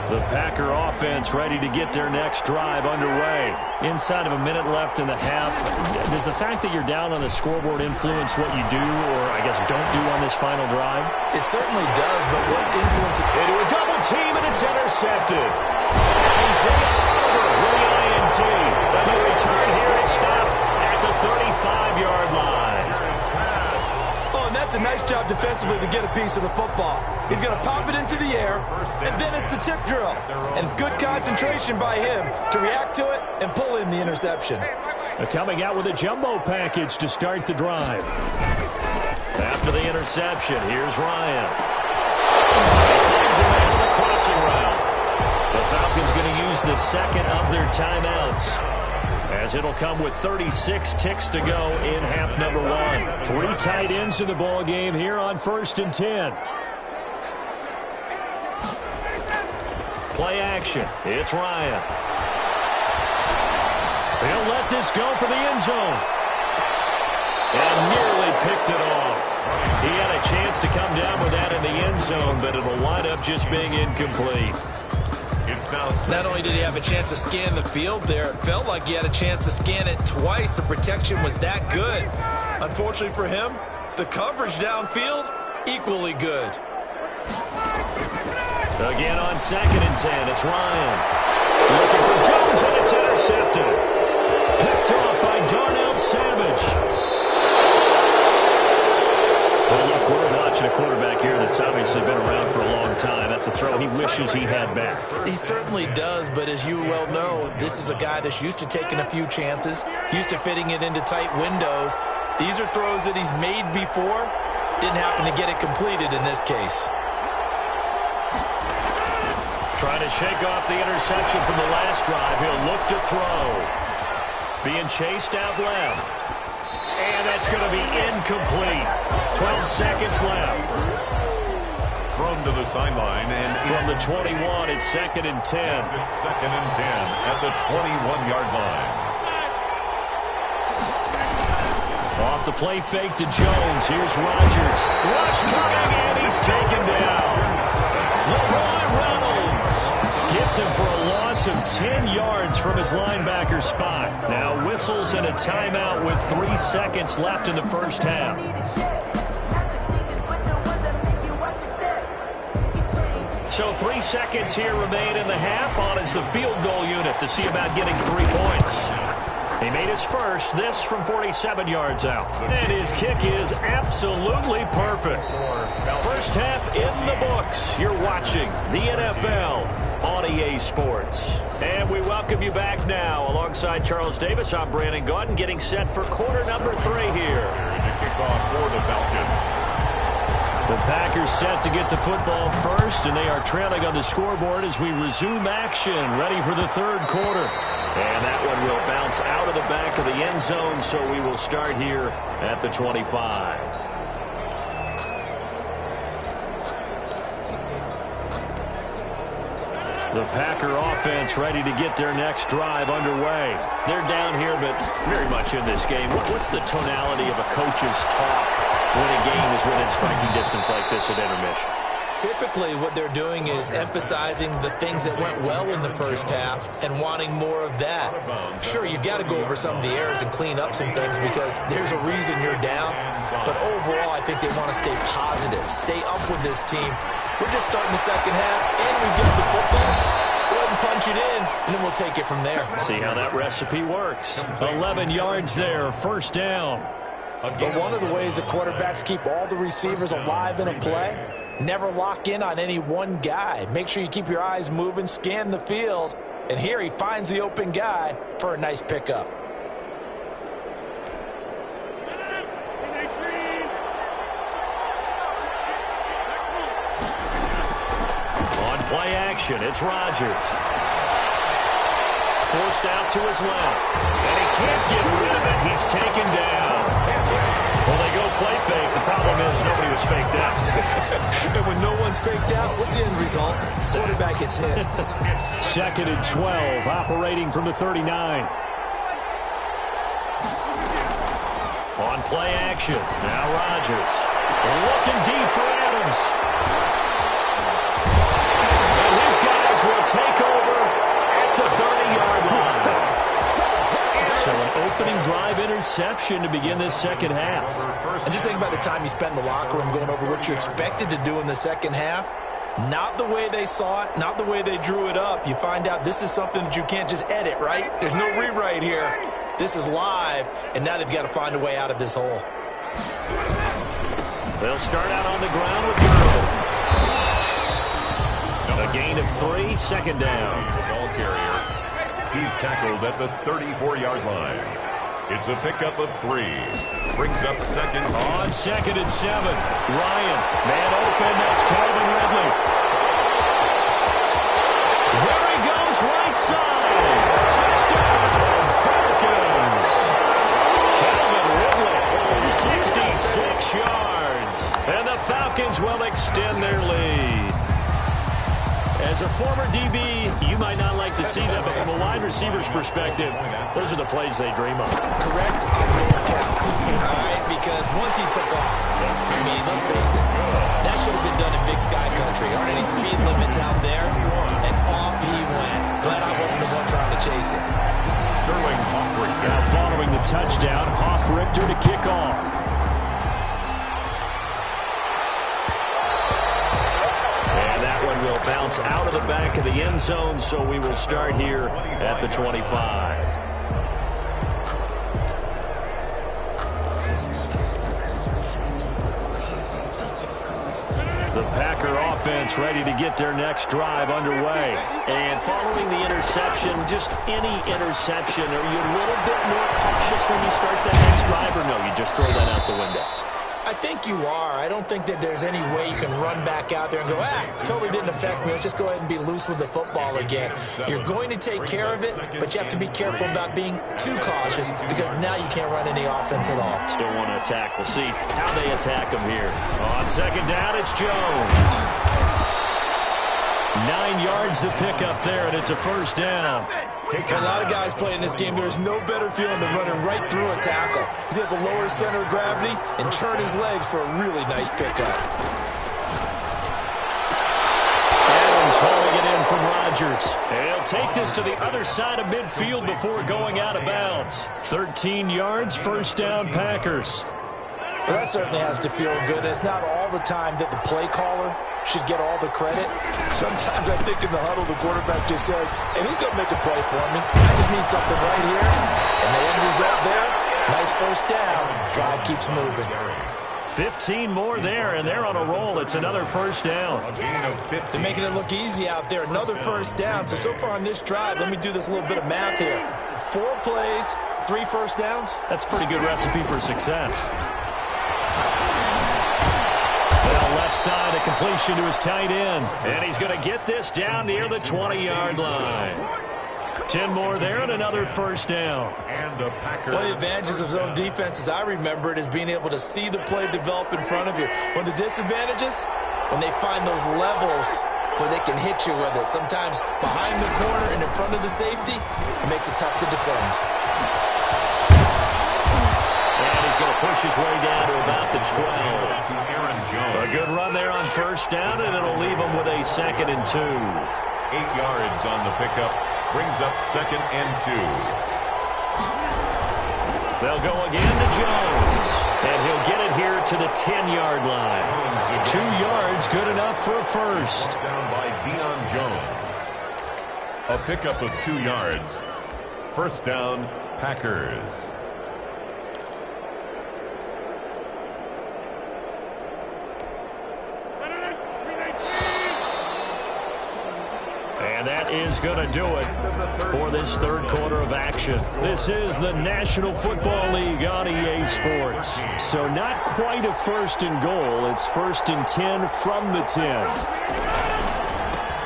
The Packer offense ready to get their next drive underway. Inside of a minute left in the half, does the fact that you're down on the scoreboard influence what you do, or I guess don't do on this final drive? It certainly does, but what influence... Into a double team, and it's intercepted. Isaiah Oliver with the INT. And the return here is stopped at the 35-yard line. Oh, and that's a nice job defensively to get a piece of the football. He's going to pop it into the air, and then it's the tip drill. And good concentration by him to react to it and pull in the interception. Coming out with a jumbo package to start the drive. After the interception, here's Ryan. He finds a man on the crossing route. The Falcons going to use the second of their timeouts, as it'll come with 36 ticks to go in half number one. 3 tight ends in the ball game here on 1st and 10. Play action. It's Ryan. He'll let this go for the end zone. And nearly picked it off. He had a chance to come down with that in the end zone, but it'll wind up just being incomplete. Not only did he have a chance to scan the field there, it felt like he had a chance to scan it twice. The protection was that good. Unfortunately for him, the coverage downfield, equally good. Again on 2nd and 10, it's Ryan. Looking for Jones, and it's intercepted. Picked off by Darnell Savage. Well, look, we're watching a quarterback here that's obviously been around for a long time. That's a throw he wishes he had back. He certainly does, but as you well know, this is a guy that's used to taking a few chances, used to fitting it into tight windows. These are throws that he's made before. Didn't happen to get it completed in this case. Trying to shake off the interception from the last drive. He'll look to throw. Being chased out left. And that's going to be incomplete. 12 seconds left. Thrown to the sideline. And from the 21, it's 2nd and 10. It's 2nd and 10 at the 21-yard line. Off the play fake to Jones. Here's Rodgers. Rush coming, and he's taken down. LeRoy Reynolds gets him for a loss of 10 yards from his linebacker spot. Now whistles and a timeout with 3 seconds left in the first half. So 3 seconds here remain in the half. On is the field goal unit to see about getting 3 points. He made his first, this from 47 yards out. And his kick is absolutely perfect. First half in the books. You're watching the NFL on EA Sports. And we welcome you back now. Alongside Charles Davis, I'm Brandon Gaudin, getting set for quarter number 3 here. The kickoff for the Falcons. The Packers set to get the football first, and they are trailing on the scoreboard as we resume action, ready for the third quarter. And that one will bounce out of the back of the end zone, so we will start here at the 25. The Packer offense ready to get their next drive underway. They're down here, but very much in this game. What's the tonality of a coach's talk when a game is within striking distance like this at intermission? Typically, what they're doing is emphasizing the things that went well in the first half and wanting more of that. Sure, you've got to go over some of the errors and clean up some things because there's a reason you're down. But overall, I think they want to stay positive, stay up with this team. We're just starting the second half, and we get the football. Let's go ahead and punch it in, and then we'll take it from there. See how that recipe works. 11 yards there, first down. But one of the ways that quarterbacks keep all the receivers alive in a play, never lock in on any one guy. Make sure you keep your eyes moving, scan the field. And here he finds the open guy for a nice pickup. On play action, it's Rodgers. Forced out to his left. And he can't get rid of it. He's taken down. Well, they go play fake. The problem is nobody was faked out. And when no one's faked out, what's the end result? Quarterback gets hit. 2nd and 12, operating from the 39. On play action, now Rodgers. Looking deep for Adams. And his guys will opening drive interception to begin this second half. And just think about the time you spent in the locker room going over what you expected to do in the second half. Not the way they saw it, not the way they drew it up. You find out this is something that you can't just edit, right? There's no rewrite here. This is live, and now they've got to find a way out of this hole. They'll start out on the ground with Burrow. A gain of 3, second down. The ball carrier. He's tackled at the 34-yard line. It's a pickup of 3. Brings up second. On 2nd and 7. Ryan, man open. That's Calvin Ridley. There he goes, right side. Touchdown, Falcons. Calvin Ridley, 66 yards. And the Falcons will extend their lead. As a former DB, you might not like to see that, but from a wide receiver's perspective, those are the plays they dream of. Correct on both counts. All right, because once he took off, I mean, let's face it, that should have been done in Big Sky Country. Aren't any speed limits out there? And off he went. Glad I wasn't the one trying to chase him. Sterling Hoffrichter. Now following the touchdown, Hoffrichter to kick off. Will bounce out of the back of the end zone, so we will start here at the 25. The Packer offense ready to get their next drive underway. And following the interception, just any interception, are you a little bit more cautious when you start that next drive, or no, you just throw that out the window? I think you are. I don't think that there's any way you can run back out there and go, totally didn't affect me. Let's just go ahead and be loose with the football again. You're going to take care of it, but you have to be careful about being too cautious because now you can't run any offense at all. Still want to attack. We'll see how they attack them here. On second down, it's Jones. 9 yards to pick up there, and it's a first down. For a lot of guys playing this game, there's no better feeling than running right through a tackle. He's able to lower his center of gravity and turn his legs for a really nice pickup. Adams hauling it in from Rodgers. And he'll take this to the other side of midfield before going out of bounds. 13 yards, first down, Packers. Well, that certainly has to feel good. It's not all the time that the play caller should get all the credit. Sometimes I think in the huddle, the quarterback just says, hey, who's going to make a play for me? I just need something right here. And the end result there, nice first down. Drive keeps moving. 15 more there, and they're on a roll. It's another first down. They're making it look easy out there. Another first down. So far on this drive, let me do this little bit of math here. 4 plays, 3 first downs. That's a pretty good recipe for success. Left side, a completion to his tight end. And he's going to get this down near the 20-yard line. 10 more there and another first down. And the Packers. One of the advantages of zone defense, as I remember it, is being able to see the play develop in front of you. One of the disadvantages, when they find those levels where they can hit you with it. Sometimes behind the corner and in front of the safety, it makes it tough to defend. Going to push his way down to about the 12. A good run there on first down, and it'll leave him with a 2nd and 2. 8 yards on the pickup. Brings up 2nd and 2. They'll go again to Jones. And he'll get it here to the 10-yard line. 2 yards, good enough for a first. Down by Deion Jones. A pickup of 2 yards. First down, Packers. And that is going to do it for this third quarter of action. This is the National Football League on EA Sports. So not quite a first and goal. It's 1st and 10 from the 10.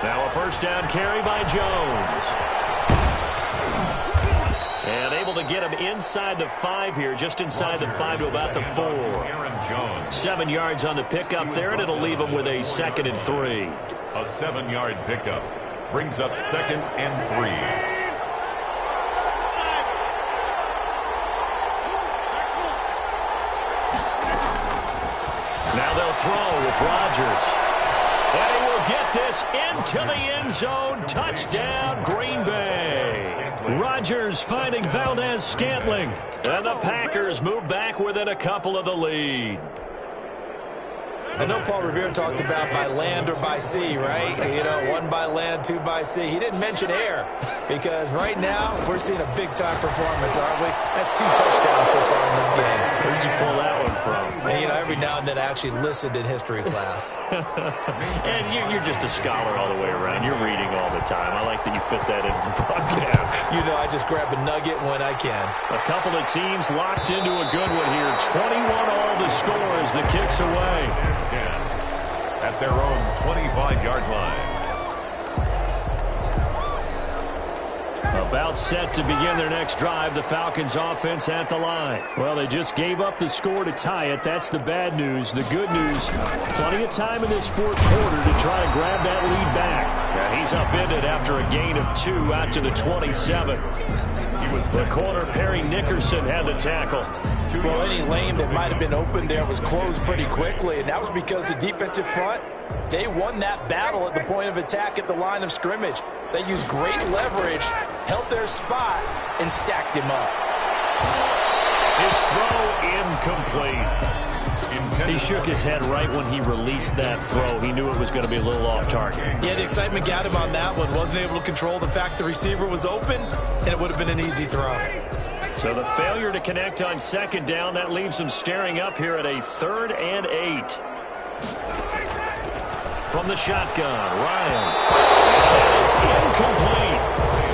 Now a first down carry by Jones. And able to get him inside the 5 here, just inside the 5 to about the 4. 7 yards on the pickup there, and it'll leave him with a 2nd and 3. A 7-yard pickup. Brings up 2nd and 3. Now they'll throw with Rodgers. And he will get this into the end zone. Touchdown, Green Bay. Rodgers finding Valdez-Scantling. And the Packers move back within a couple of the lead. I know Paul Revere talked about by land or by sea, right? You know, one by land, two by sea. He didn't mention air because right now we're seeing a big-time performance, aren't we? That's 2 touchdowns so far in this game. Where'd you pull that one from? And, you know, every now and then I actually listened in history class. And you're just a scholar all the way around. You're reading all the time. I like that you fit that in the broadcast. You know, I just grab a nugget when I can. A couple of teams locked into a good one here. 21 all the score as the kick's away. At their own 25-yard line. About set to begin their next drive, the Falcons offense at the line. Well, they just gave up the score to tie it. That's the bad news. The good news, plenty of time in this fourth quarter to try to grab that lead back. Now, he's upended after a gain of 2 out to the 27. The corner, Perry Nickerson, had the tackle. Well, any lane that might have been open there was closed pretty quickly, and that was because the defensive front, they won that battle at the point of attack at the line of scrimmage. They used great leverage, held their spot, and stacked him up. His throw incomplete. He shook his head right when he released that throw. He knew it was going to be a little off target. Yeah, the excitement got him on that one. Wasn't able to control the fact the receiver was open, and it would have been an easy throw. So the failure to connect on second down, that leaves him staring up here at a 3rd and 8. From the shotgun, Ryan. It's incomplete.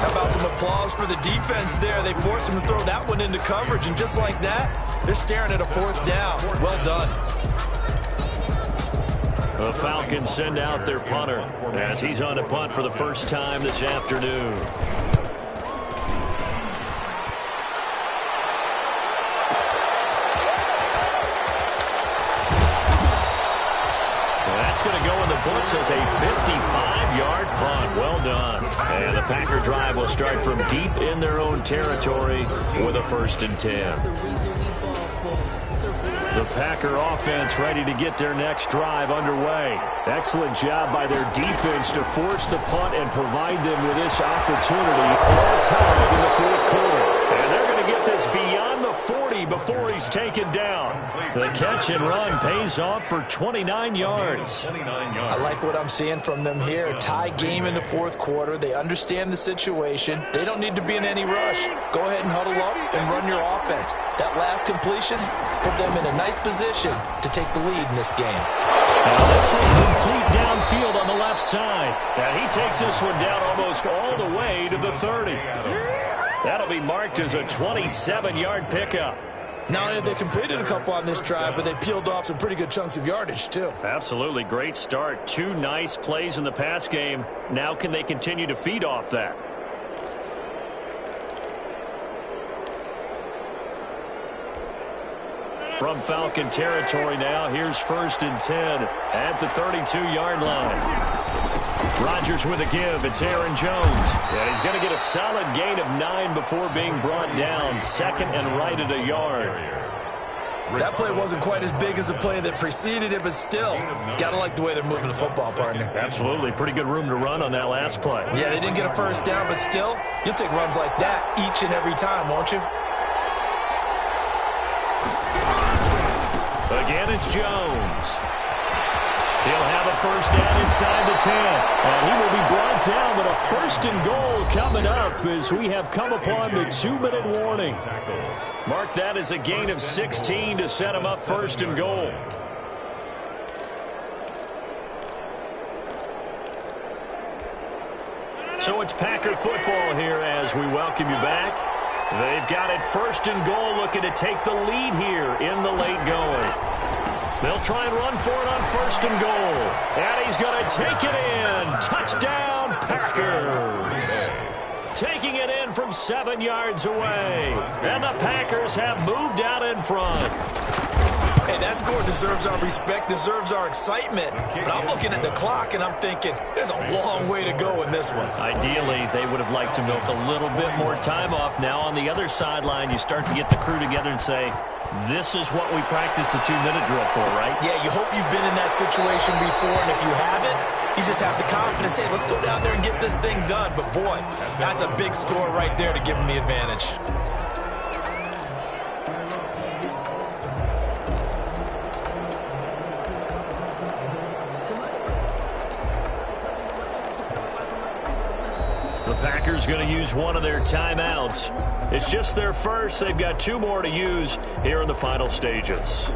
How about some applause for the defense there? They forced him to throw that one into coverage, and just like that, they're staring at a 4th down. Well done. The Falcons send out their punter as he's on a punt for the first time this afternoon. That's going to go in the books as a 55-yard punt. Well done. And the Packer drive will start from deep in their own territory with a 1st and 10. The Packer offense ready to get their next drive underway. Excellent job by their defense to force the punt and provide them with this opportunity all time in the fourth quarter. And they're going to get this beyond the 40 before he's taken down. The catch and run pays off for 29 yards. I like what I'm seeing from them here. Tie game in the fourth quarter. They understand the situation. They don't need to be in any rush. Go ahead and huddle up and run your offense. That last completion put them in a nice position to take the lead in this game. Now this one complete downfield on the left side. And he takes this one down almost all the way to the 30. That'll be marked as a 27-yard pickup. Not only have they completed a couple on this drive, but they peeled off some pretty good chunks of yardage, too. Absolutely great start. 2 nice plays in the pass game. Now can they continue to feed off that? From Falcon territory now, here's 1st and 10 at the 32-yard line. Rodgers with a give. It's Aaron Jones. And he's going to get a solid gain of 9 before being brought down. 2nd and right at a yard. That play wasn't quite as big as the play that preceded it, but still, got to like the way they're moving the football, partner. Absolutely. Pretty good room to run on that last play. Yeah, they didn't get a 1st down, but still, you'll take runs like that each and every time, won't you? Again, it's Jones. He'll have a 1st down inside the 10. And he will be brought down with a 1st and goal coming up as we have come upon the 2-minute warning. Mark that as a gain of 16 to set him up 1st and goal. So it's Packer football here as we welcome you back. They've got it 1st and goal, looking to take the lead here in the late going. They'll try and run for it on 1st and goal. And he's going to take it in. Touchdown, Packers. Taking it in from 7 yards away. And the Packers have moved out in front. Hey, that score deserves our respect, deserves our excitement. But I'm looking at the clock, and I'm thinking, there's a long way to go in this one. Ideally, they would have liked to milk a little bit more time off. Now on the other sideline, you start to get the crew together and say, This is what we practiced a 2-minute drill for, right? Yeah, you hope you've been in that situation before, and if you haven't, you just have the confidence, hey, let's go down there and get this thing done. But, boy, that's a big score right there to give them the advantage. The Packers going to use one of their timeouts. It's just their first. They've got 2 more to use here in the final stages.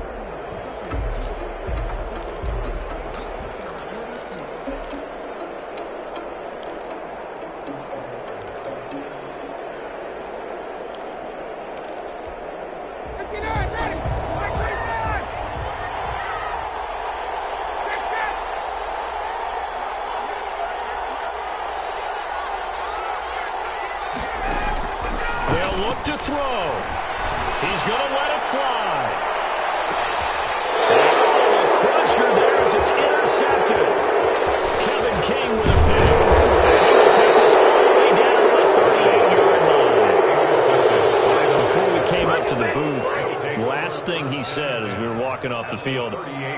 Look to throw. He's going to let it fly. Oh, a crusher there as it's intercepted. Kevin King with a pick. He will take this all the way down to the 38-yard line. Before we came up to the booth, last thing he said as we were walking off the field,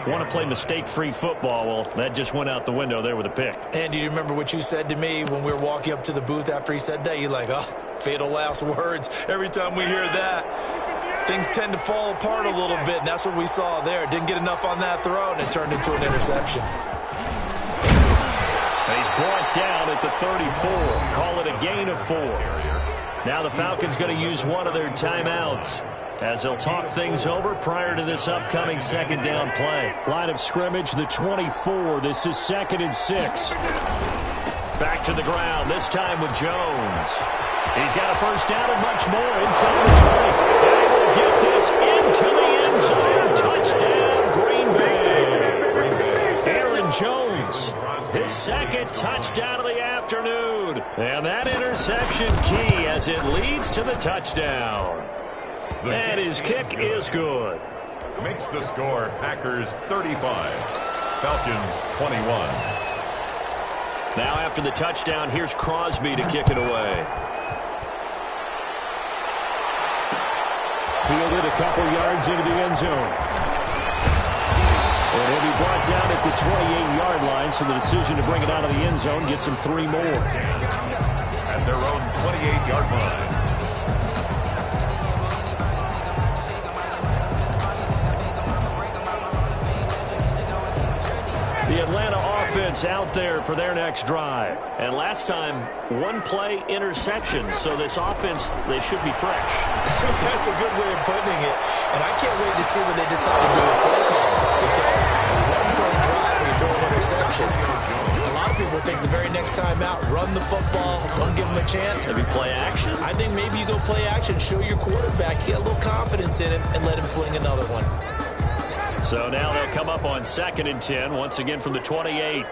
want to play mistake-free football. Well, that just went out the window there with a pick. And do you remember what you said to me when we were walking up to the booth after he said that? You're like, oh, fatal last words. Every time we hear that, things tend to fall apart a little bit, and that's what we saw there. Didn't get enough on that throw, and it turned into an interception. And he's brought down at the 34. Call it a gain of 4. Now the Falcons going to use one of their timeouts as they'll talk things over prior to this upcoming second down play. Line of scrimmage, the 24. This is 2nd and 6. Back to the ground, this time with Jones. He's got a first down and much more inside the 20. And he will get this into the end zone. Touchdown, Green Bay. Aaron Jones, his 2nd touchdown of the afternoon. And that interception key as it leads to the touchdown. And his kick is good. Makes the score Packers 35, Falcons 21. Now after the touchdown, here's Crosby to kick it away. Fielded a couple yards into the end zone. And he'll be brought down at the 28-yard line, so the decision to bring it out of the end zone gets him 3 more. At their own 28-yard line. The Atlanta offense out there for their next drive. And last time, 1-play interception. So this offense, they should be fresh. That's a good way of putting it. And I can't wait to see when they decide to do a play call. Because a 1-play drive when you throw an interception, a lot of people think the very next time out, run the football, don't give them a chance. Maybe play action? I think maybe you go play action, show your quarterback, get a little confidence in him, and let him fling another one. So now they'll come up on 2nd and 10, once again from the 28.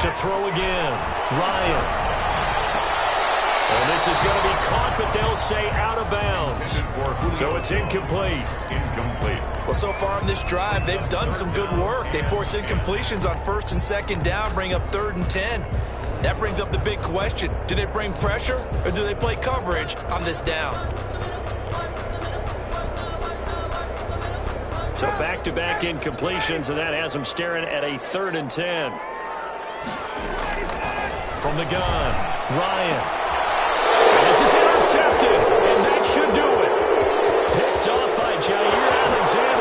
To throw again, Ryan. And this is going to be caught, but they'll say out of bounds. So it's incomplete. Well, so far in this drive, they've done some good work. They force incompletions on 1st and 2nd down, bring up 3rd and 10. That brings up the big question. Do they bring pressure, or do they play coverage on this down? So back-to-back incompletions, and that has them staring at a 3rd and 10. From the gun, Ryan. And this is intercepted, and that should do it. Picked off by Jair Alexander.